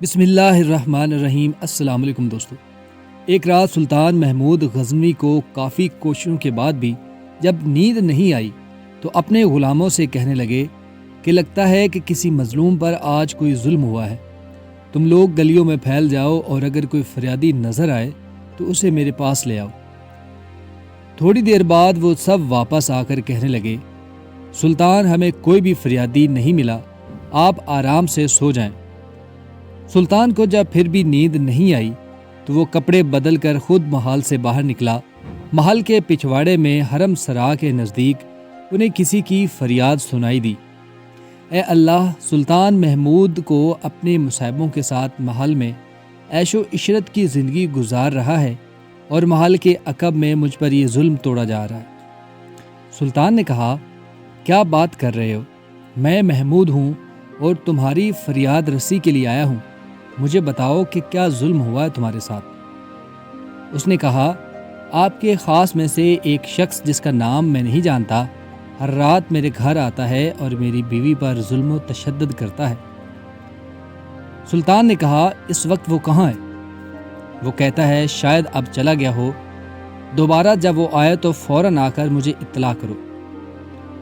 بسم اللہ الرحمن الرحیم۔ السلام علیکم دوستو۔ ایک رات سلطان محمود غزنوی کو کافی کوششوں کے بعد بھی جب نیند نہیں آئی تو اپنے غلاموں سے کہنے لگے کہ لگتا ہے کہ کسی مظلوم پر آج کوئی ظلم ہوا ہے، تم لوگ گلیوں میں پھیل جاؤ اور اگر کوئی فریادی نظر آئے تو اسے میرے پاس لے آؤ۔ تھوڑی دیر بعد وہ سب واپس آ کر کہنے لگے، سلطان ہمیں کوئی بھی فریادی نہیں ملا، آپ آرام سے سو جائیں۔ سلطان کو جب پھر بھی نیند نہیں آئی تو وہ کپڑے بدل کر خود محل سے باہر نکلا۔ محل کے پچھواڑے میں حرم سرا کے نزدیک انہیں کسی کی فریاد سنائی دی، اے اللہ، سلطان محمود کو اپنے مصاحبوں کے ساتھ محل میں عیش و عشرت کی زندگی گزار رہا ہے اور محل کے عقب میں مجھ پر یہ ظلم توڑا جا رہا ہے۔ سلطان نے کہا، کیا بات کر رہے ہو؟ میں محمود ہوں اور تمہاری فریاد رسی کے لیے آیا ہوں، مجھے بتاؤ کہ کیا ظلم ہوا ہے تمہارے ساتھ۔ اس نے کہا، آپ کے خاص میں سے ایک شخص جس کا نام میں نہیں جانتا ہر رات میرے گھر آتا ہے اور میری بیوی پر ظلم و تشدد کرتا ہے۔ سلطان نے کہا، اس وقت وہ کہاں ہے؟ وہ کہتا ہے شاید اب چلا گیا ہو، دوبارہ جب وہ آئے تو فوراً آ کر مجھے اطلاع کرو۔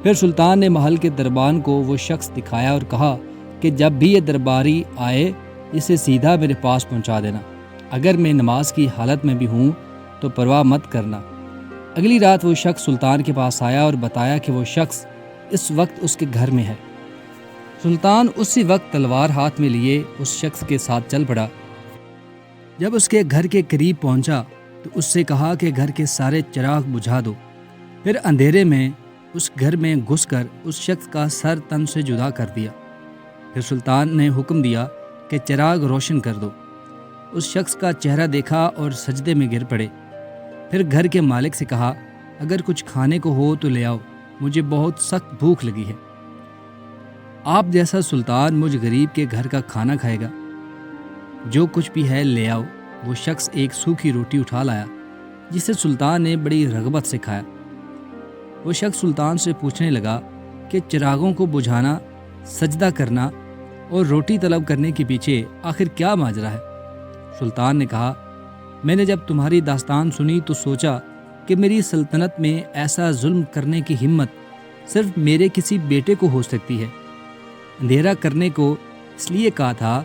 پھر سلطان نے محل کے دربان کو وہ شخص دکھایا اور کہا کہ جب بھی یہ درباری آئے اسے سیدھا میرے پاس پہنچا دینا، اگر میں نماز کی حالت میں بھی ہوں تو پرواہ مت کرنا۔ اگلی رات وہ شخص سلطان کے پاس آیا اور بتایا کہ وہ شخص اس وقت اس کے گھر میں ہے۔ سلطان اسی وقت تلوار ہاتھ میں لیے اس شخص کے ساتھ چل پڑا۔ جب اس کے گھر کے قریب پہنچا تو اس سے کہا کہ گھر کے سارے چراغ بجھا دو۔ پھر اندھیرے میں اس گھر میں گھس کر اس شخص کا سر تن سے جدا کر دیا۔ پھر سلطان نے حکم دیا کہ چراغ روشن کر دو۔ اس شخص کا چہرہ دیکھا اور سجدے میں گر پڑے۔ پھر گھر کے مالک سے کہا، اگر کچھ کھانے کو ہو تو لے آؤ، مجھے بہت سخت بھوک لگی ہے۔ آپ جیسا سلطان مجھ غریب کے گھر کا کھانا کھائے گا؟ جو کچھ بھی ہے لے آؤ۔ وہ شخص ایک سوکھی روٹی اٹھا لایا جسے سلطان نے بڑی رغبت سے کھایا۔ وہ شخص سلطان سے پوچھنے لگا کہ چراغوں کو بجھانا، سجدہ کرنا اور روٹی طلب کرنے کے پیچھے آخر کیا ماجرا ہے؟ سلطان نے کہا، میں نے جب تمہاری داستان سنی تو سوچا کہ میری سلطنت میں ایسا ظلم کرنے کی ہمت صرف میرے کسی بیٹے کو ہو سکتی ہے۔ اندھیرا کرنے کو اس لیے کہا تھا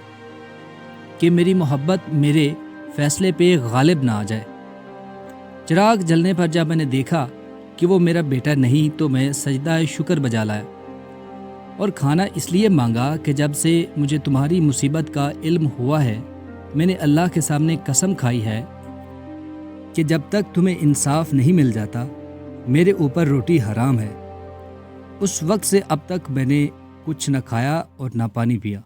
کہ میری محبت میرے فیصلے پہ غالب نہ آ جائے۔ چراغ جلنے پر جب میں نے دیکھا کہ وہ میرا بیٹا نہیں تو میں سجدہ شکر بجا لایا اور کھانا اس لیے مانگا کہ جب سے مجھے تمہاری مصیبت کا علم ہوا ہے میں نے اللہ کے سامنے قسم کھائی ہے کہ جب تک تمہیں انصاف نہیں مل جاتا میرے اوپر روٹی حرام ہے۔ اس وقت سے اب تک میں نے کچھ نہ کھایا اور نہ پانی پیا۔